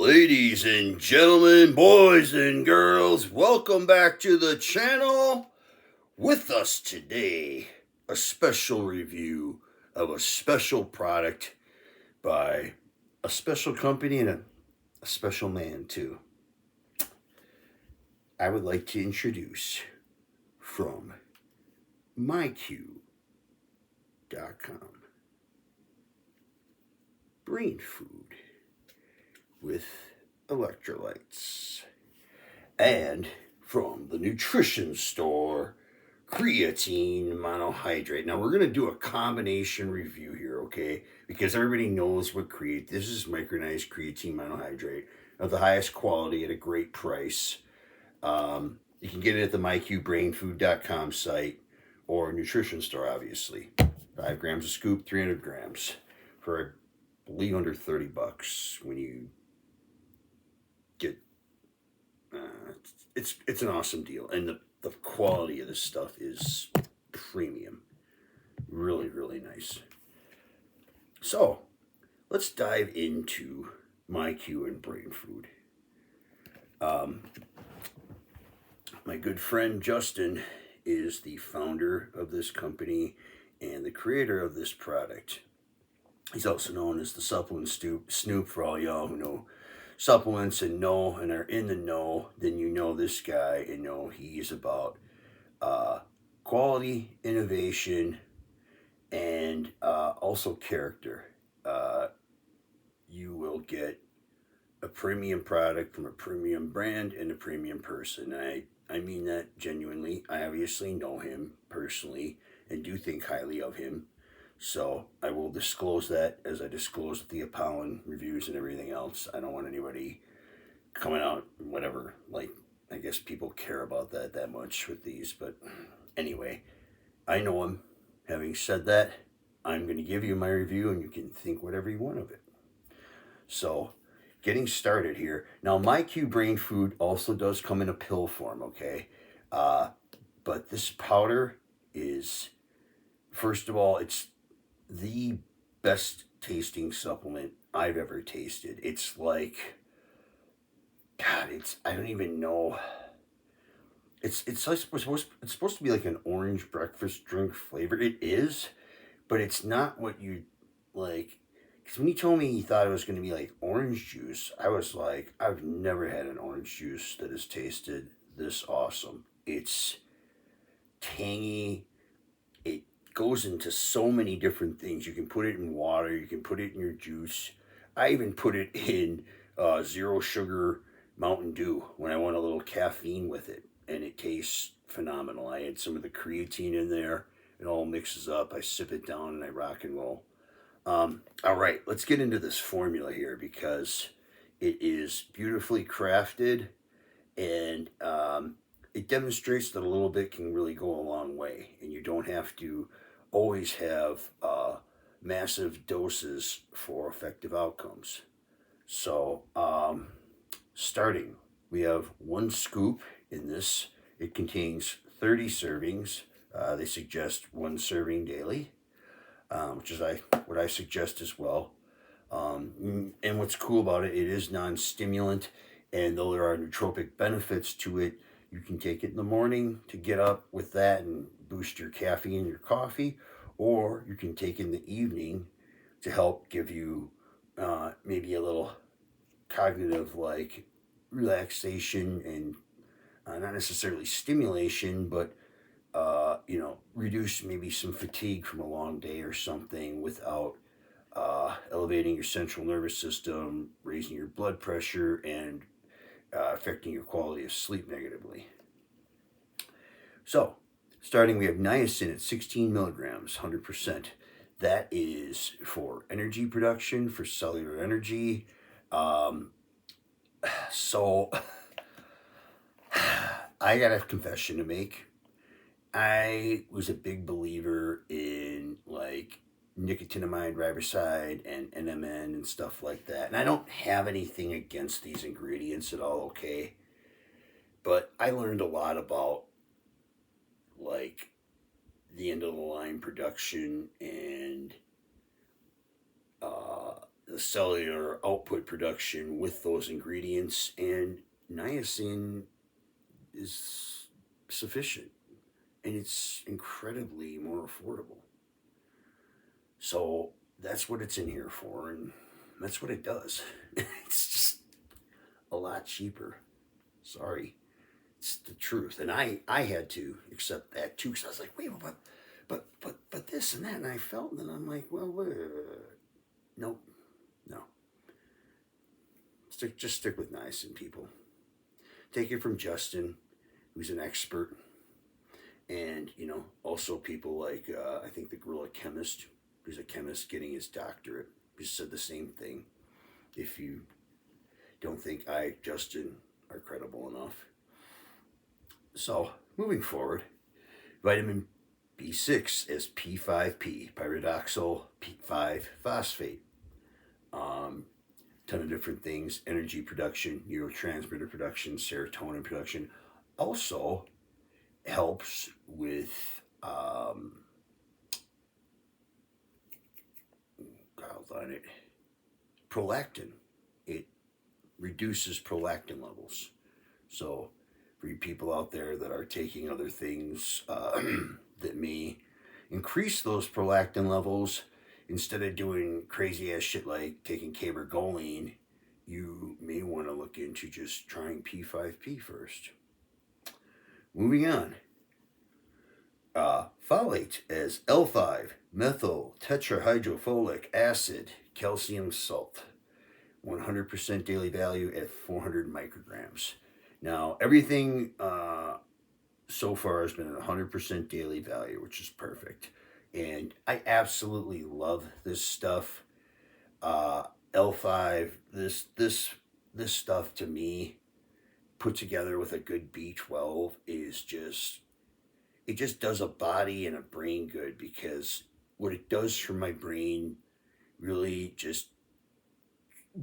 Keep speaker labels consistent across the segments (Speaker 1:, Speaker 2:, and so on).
Speaker 1: Ladies and gentlemen, boys and girls, welcome back to the channel. With us today, a special review of a special product by a special company and a special man too. I would like to introduce from MyQ.com, Brainfood with Electrolytes. And from the nutrition store, Creatine monohydrate. Now we're going to do a combination review here, okay? Because everybody knows what this is micronized creatine monohydrate of the highest quality at a great price. You can get it at the MyQ Brainfood.com site or nutrition store, obviously. 5 grams a scoop, 300 grams for, I believe, under $30 when you get it's an awesome deal, and the quality of this stuff is premium. Really nice. So let's dive into MyQ and Brainfood. My good friend Justin is the founder of this company and the creator of this product. He's also known as the supplement Snoop for all y'all who know supplements and are in the know. Then you know this guy and know he's about quality, innovation, and also character. You will get a premium product from a premium brand and a premium person. I mean that genuinely. I obviously know him personally and do think highly of him. So I will disclose that as I disclose the Apollon reviews and everything else. I don't want anybody coming out, whatever. Like, I guess people care about that much with these. But anyway, I know him. Having said that, I'm going to give you my review and you can think whatever you want of it. So, getting started here. Now, MyQ Brainfood also does come in a pill form, okay? But this powder is, first of all, it's the best tasting supplement I've ever tasted. It's like, God, I don't even know. It's supposed to be like an orange breakfast drink flavor. It is, but it's not what you like. Because when he told me he thought it was going to be like orange juice, I was like, I've never had an orange juice that has tasted this awesome. It's tangy. It goes into so many different things. You can put it in water. You can put it in your juice. I even put it in zero sugar Mountain Dew when I want a little caffeine with it. And it tastes phenomenal. I had some of the creatine in there. It all mixes up. I sip it down and I rock and roll. All right, let's get into this formula here because it is beautifully crafted and it demonstrates that a little bit can really go a long way, and you don't have to always have massive doses for effective outcomes. So, starting, we have 1 scoop in this. It contains 30 servings. They suggest 1 serving daily, which is what I suggest as well. And what's cool about it, it is non-stimulant, and though there are nootropic benefits to it, you can take it in the morning to get up with that and boost your caffeine in your coffee, or you can take it in the evening to help give you maybe a little cognitive like relaxation and not necessarily stimulation, but reduce maybe some fatigue from a long day or something without elevating your central nervous system, raising your blood pressure, and affecting your quality of sleep negatively. So, starting, we have niacin at 16 milligrams, 100%. That is for energy production, for cellular energy. So, I got a confession to make. I was a big believer in like nicotinamide riboside and NMN and stuff like that. And I don't have anything against these ingredients at all, okay? But I learned a lot about like the end of the line production and the cellular output production with those ingredients, and niacin is sufficient, and it's incredibly more affordable. So that's what it's in here for, and that's what it does. It's just a lot cheaper. Sorry, it's the truth, and I had to accept that too, because I was like, wait, but this and that, and I felt, and I'm like, well, nope, no. Just stick with niacin, people. Take it from Justin, who's an expert, and also people like I think the Gorilla Chemist, who's a chemist getting his doctorate, just said the same thing. If you don't think Justin, are credible enough. So moving forward, vitamin B6 is P5P, pyridoxal P5 phosphate. Ton of different things: energy production, neurotransmitter production, serotonin production. Also helps with prolactin. It reduces prolactin levels. So for you people out there that are taking other things that may increase those prolactin levels, instead of doing crazy ass shit like taking cabergoline, you may want to look into just trying P5P first. Moving on. Folate as L5 methyl tetrahydrofolic acid calcium salt, 100% daily value at 400 micrograms. Now everything so far has been at 100% daily value, which is perfect, and I absolutely love this stuff. L5, this stuff to me, put together with a good B12, is just, it just does a body and a brain good, because what it does for my brain really just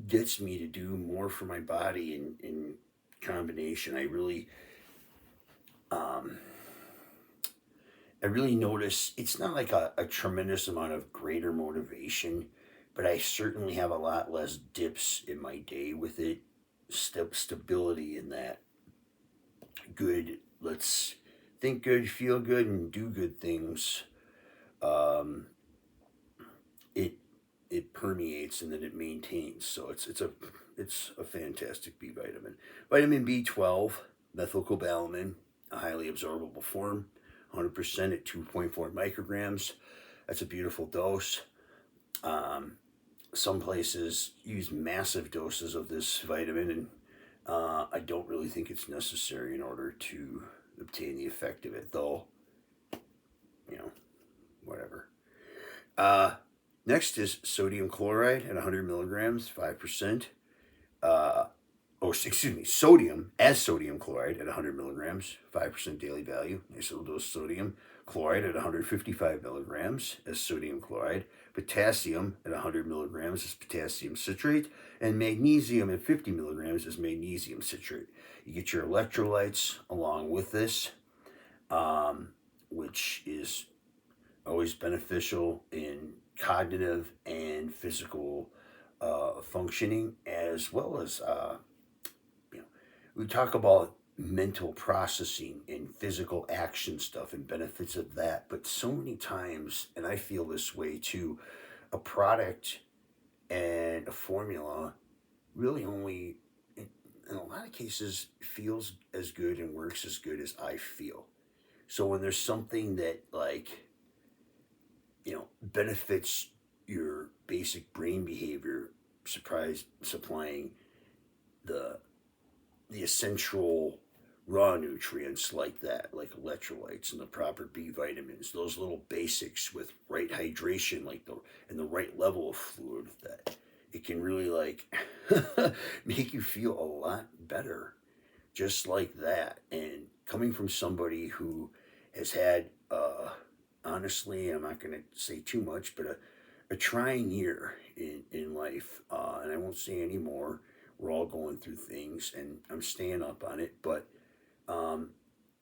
Speaker 1: gets me to do more for my body in combination. I really notice it's not like a tremendous amount of greater motivation, but I certainly have a lot less dips in my day with it. Stability in that. Good, let's think good, feel good, and do good things. It permeates and then it maintains. So it's a fantastic B vitamin. Vitamin B12, methylcobalamin, a highly absorbable form, 100% at 2.4 micrograms. That's a beautiful dose. Some places use massive doses of this vitamin, and I don't really think it's necessary in order to obtain the effect of it, though, whatever. Next is sodium chloride at 100 milligrams, 5%. Sodium as sodium chloride at 100 milligrams, 5% daily value. Nice little dose of sodium. Chloride at 155 milligrams as sodium chloride. Potassium at 100 milligrams as potassium citrate. And magnesium at 50 milligrams as magnesium citrate. You get your electrolytes along with this, which is always beneficial in cognitive and physical functioning, as well as we talk about mental processing and physical action stuff and benefits of that, but so many times, and I feel this way too, a product and a formula really only in a lot of cases feels as good and works as good as I feel. So when there's something that benefits your basic brain behavior, supplying the essential raw nutrients like that, like electrolytes and the proper B vitamins, those little basics with right hydration, and the right level of fluid, that it can really make you feel a lot better, just like that. And coming from somebody who has had, honestly, I'm not going to say too much, but a trying year in life, and I won't say any more. We're all going through things, and I'm staying up on it, but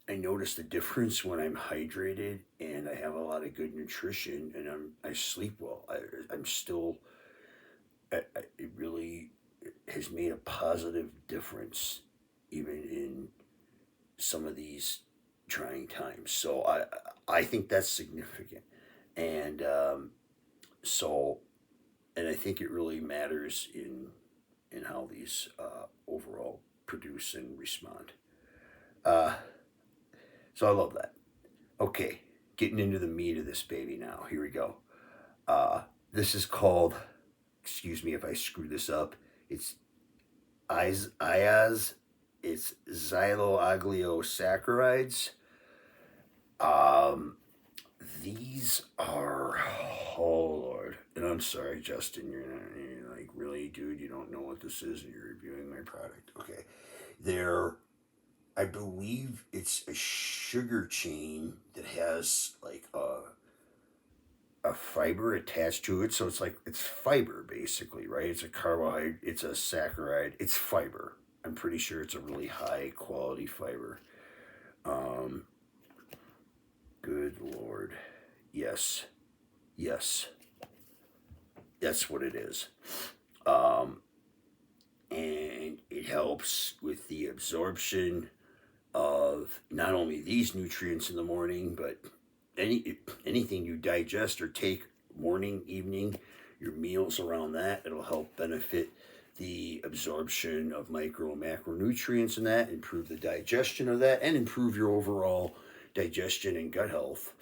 Speaker 1: I notice the difference when I'm hydrated and I have a lot of good nutrition, and I sleep well. I'm still it really has made a positive difference, even in some of these trying times. So I think that's significant, and so and I think it really matters in how these overall produce and respond. Uh, so I love that. Okay, getting into the meat of this baby now. Here we go. Uh, this is called. Excuse me if I screw this up. It's IAZ. It's xyloagliosaccharides. Um, these are, oh Lord, and I'm sorry, Justin, you're like, really, dude, you don't know what this is, and you're reviewing my product. Okay, they're, I believe it's a sugar chain that has like a fiber attached to it, so it's like it's fiber basically, right? It's a carbohydrate, it's a saccharide, it's fiber. I'm pretty sure it's a really high quality fiber. Um, Good Lord, yes, yes, that's what it is. Um, and it helps with the absorption of not only these nutrients in the morning, but anything you digest or take morning, evening, your meals around that. It'll help benefit the absorption of micro and macronutrients in that, improve the digestion of that, and improve your overall digestion and gut health.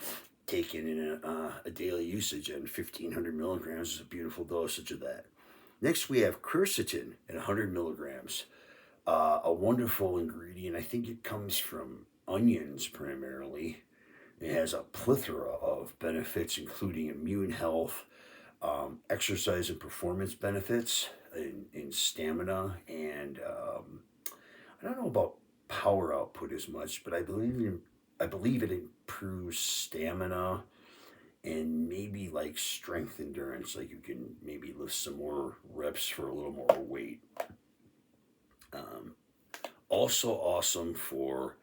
Speaker 1: Taken in a daily usage, and 1,500 milligrams is a beautiful dosage of that. Next, we have quercetin at 100 milligrams, a wonderful ingredient. I think it comes from onions primarily. It has a plethora of benefits, including immune health, exercise and performance benefits, in stamina, and I don't know about power output as much, but I believe it improves stamina and maybe like strength endurance. Like you can maybe lift some more reps for a little more weight. Um, Also awesome for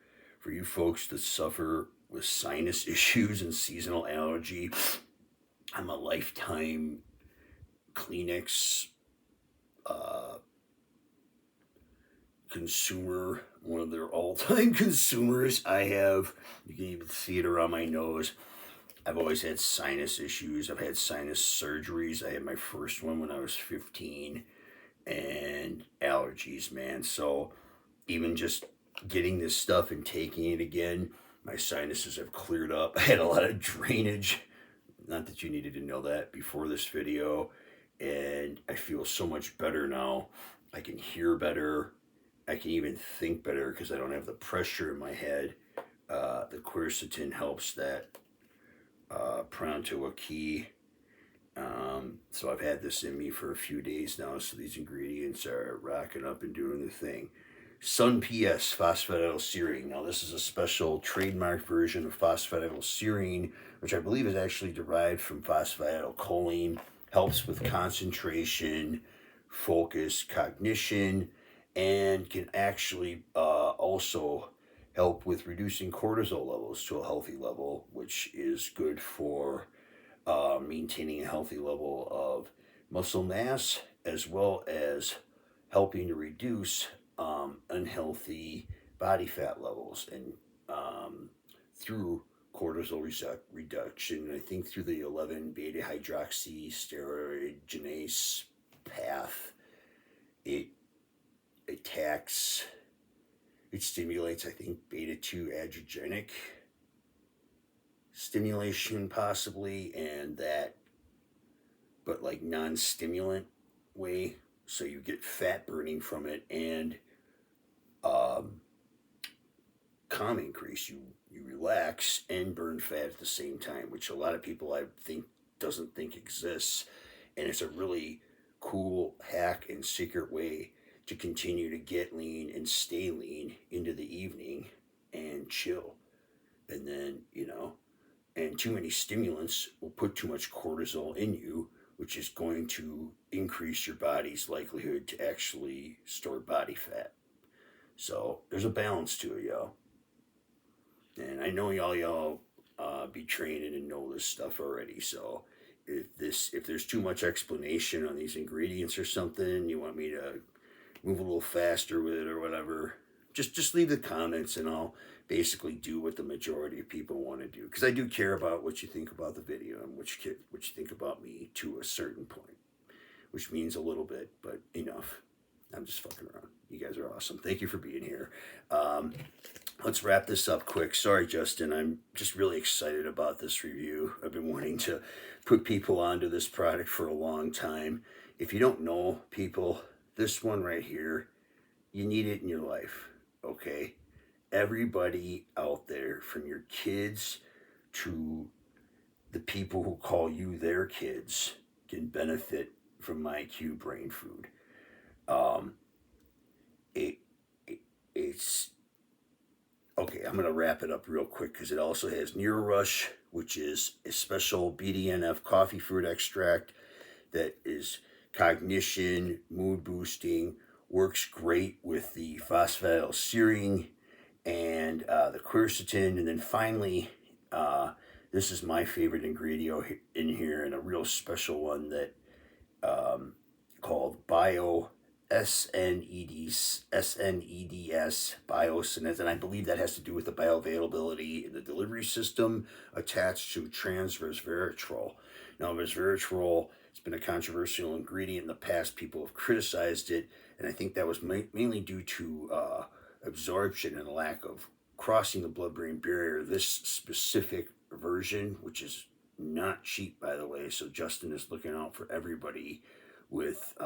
Speaker 1: you folks that suffer with sinus issues and seasonal allergy. I'm a lifetime Kleenex uh, consumer, one of their all-time consumers. I have, you can even see it around my nose. I've always had sinus issues. I've had sinus surgeries. I had my first one when I was 15, and allergies, man. So even just getting this stuff and taking it again, my sinuses have cleared up. I had a lot of drainage. Not that you needed to know that before this video. And I feel so much better now. I can hear better. I can even think better because I don't have the pressure in my head. The quercetin helps that pronto a key. So I've had this in me for a few days now, so these ingredients are rocking up and doing the thing. Sun PS phosphatidylserine. Now this is a special trademark version of phosphatidylserine, which I believe is actually derived from phosphatidylcholine. Helps with concentration, focus, cognition, and can actually also help with reducing cortisol levels to a healthy level, which is good for maintaining a healthy level of muscle mass, as well as helping to reduce unhealthy body fat levels, and through cortisol reduction, I think through the 11 beta hydroxysteroidogenase path, it attacks, it stimulates, I think, beta 2 adrenergic stimulation possibly, and that, but like non-stimulant way, so you get fat burning from it, and um, calm increase. You relax and burn fat at the same time, which a lot of people I think doesn't think exists, and it's a really cool hack and secret way to continue to get lean and stay lean into the evening and chill. And then, and too many stimulants will put too much cortisol in you, which is going to increase your body's likelihood to actually store body fat. So there's a balance to it, y'all. And I know y'all be training and know this stuff already. So if there's too much explanation on these ingredients or something, you want me to move a little faster with it or whatever, just leave the comments and I'll basically do what the majority of people want to do, because I do care about what you think about the video and what you think about me to a certain point, which means a little bit, but enough. I'm just fucking around. You guys are awesome. Thank you for being here. Let's wrap this up quick. Sorry, Justin. I'm just really excited about this review. I've been wanting to put people onto this product for a long time. If you don't know, people, this one right here, you need it in your life, okay? Everybody out there, from your kids to the people who call you their kids, can benefit from MyQ Brainfood. It's okay. I'm gonna wrap it up real quick because it also has NeuroRush, which is a special BDNF coffee fruit extract that is cognition, mood boosting, works great with the phosphatidylserine and the quercetin, and then finally, this is my favorite ingredient in here, and a real special one that called Bio SNEDS Biosynth, and I believe that has to do with the bioavailability in the delivery system attached to trans resveratrol. Now, resveratrol has been a controversial ingredient in the past. People have criticized it, and I think that was mainly due to absorption and a lack of crossing the blood-brain barrier. This specific version, which is not cheap, by the way, so Justin is looking out for everybody with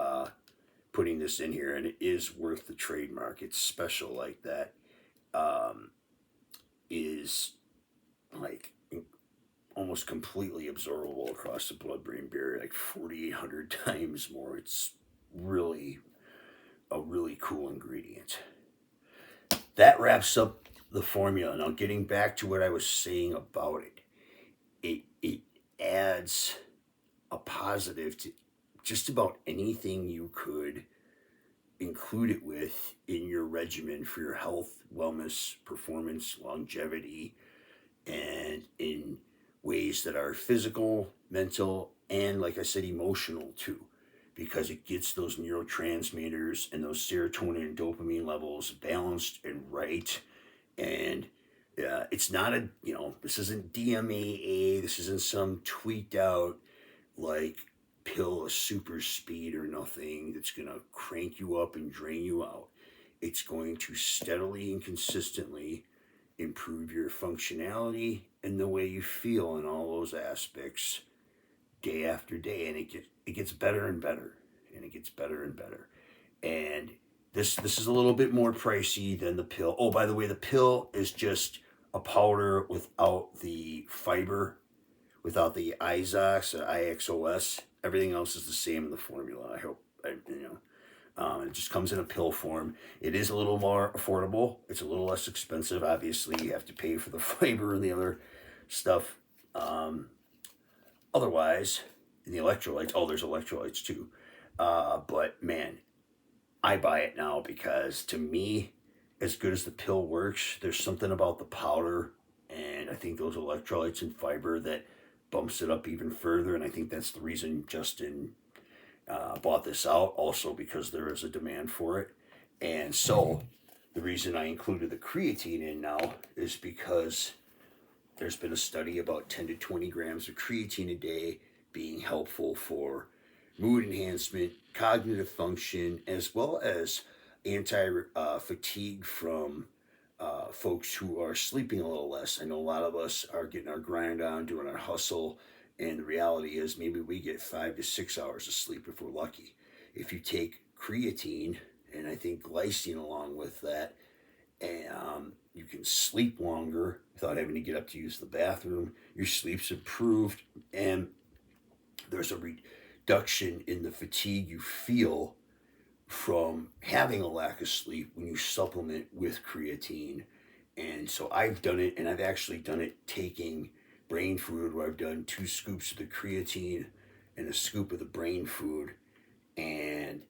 Speaker 1: putting this in here, and it is worth the trademark. It's special like that. Is like almost completely absorbable across the blood-brain barrier, like 4,800 times more. It's really a really cool ingredient. That wraps up the formula. Now, getting back to what I was saying about it adds a positive to just about anything you could include it with in your regimen for your health, wellness, performance, longevity, and in ways that are physical, mental, and, like I said, emotional too, because it gets those neurotransmitters and those serotonin and dopamine levels balanced and right. And it's not this isn't DMAA, this isn't some tweaked out like pill of super speed or nothing that's going to crank you up and drain you out. It's going to steadily and consistently improve your functionality and the way you feel in all those aspects day after day, and it gets better and better, and it gets better and better. And this is a little bit more pricey than the pill. Oh, by the way, the pill is just a powder without the fiber, without the IXOS or IXOS. Everything else is the same in the formula. I hope, it just comes in a pill form. It is a little more affordable. It's a little less expensive. Obviously, you have to pay for the fiber and the other stuff. Otherwise, in the electrolytes, there's electrolytes too. But man, I buy it now because, to me, as good as the pill works, there's something about the powder, and I think those electrolytes and fiber that bumps it up even further. And I think that's the reason Justin bought this out, also because there is a demand for it. And so the reason I included the creatine in now is because there's been a study about 10 to 20 grams of creatine a day being helpful for mood enhancement, cognitive function, as well as anti-fatigue from folks who are sleeping a little less. I know a lot of us are getting our grind on, doing our hustle, and the reality is maybe we get 5 to 6 hours of sleep if we're lucky. If you take creatine, and I think glycine along with that, and you can sleep longer without having to get up to use the bathroom. Your sleep's improved, and there's a reduction in the fatigue you feel from having a lack of sleep when you supplement with creatine. And so I've done it, and I've actually done it taking Brainfood, where I've done 2 scoops of the creatine and a scoop of the Brainfood. And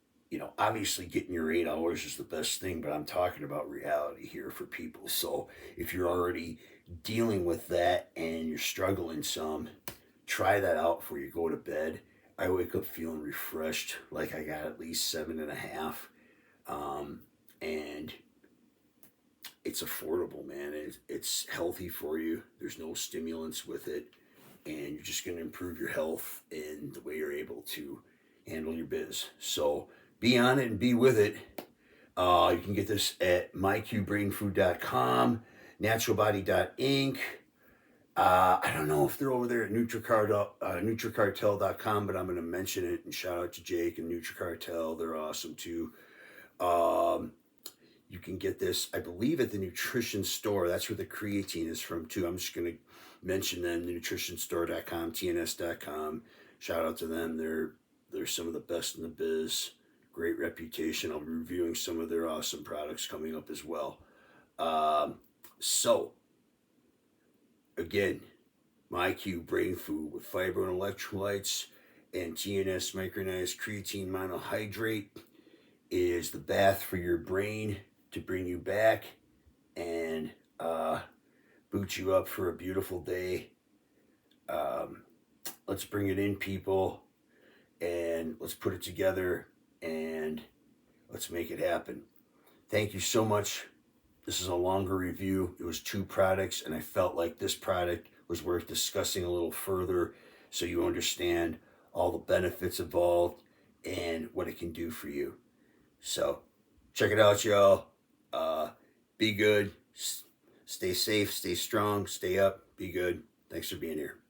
Speaker 1: obviously getting your 8 hours is the best thing, but I'm talking about reality here for people. So if you're already dealing with that and you're struggling some, try that out before you go to bed. I wake up feeling refreshed, like I got at least 7.5. And it's affordable, man. It's healthy for you. There's no stimulants with it. And you're just going to improve your health and the way you're able to handle your biz. So be on it and be with it. You can get this at MyQ, naturalbody.inc. I don't know if they're over there at NutriCartel.com, but I'm going to mention it and shout out to Jake and NutriCartel. They're awesome too. You can get this, I believe, at the nutrition store. That's where the creatine is from too. I'm just going to mention them, the nutritionstore.com, TNS.com. Shout out to them. They're some of the best in the biz. Great reputation. I'll be reviewing some of their awesome products coming up as well. So, again, MyQ Brainfood with fiber and electrolytes and TNS Micronized Creatine Monohydrate is the bath for your brain to bring you back and boot you up for a beautiful day. Let's bring it in, people, and let's put it together and let's make it happen. Thank you so much. This is a longer review. It was 2 products, and I felt like this product was worth discussing a little further so you understand all the benefits involved and what it can do for you. So check it out, y'all. Be good. Stay safe. Stay strong. Stay up. Be good. Thanks for being here.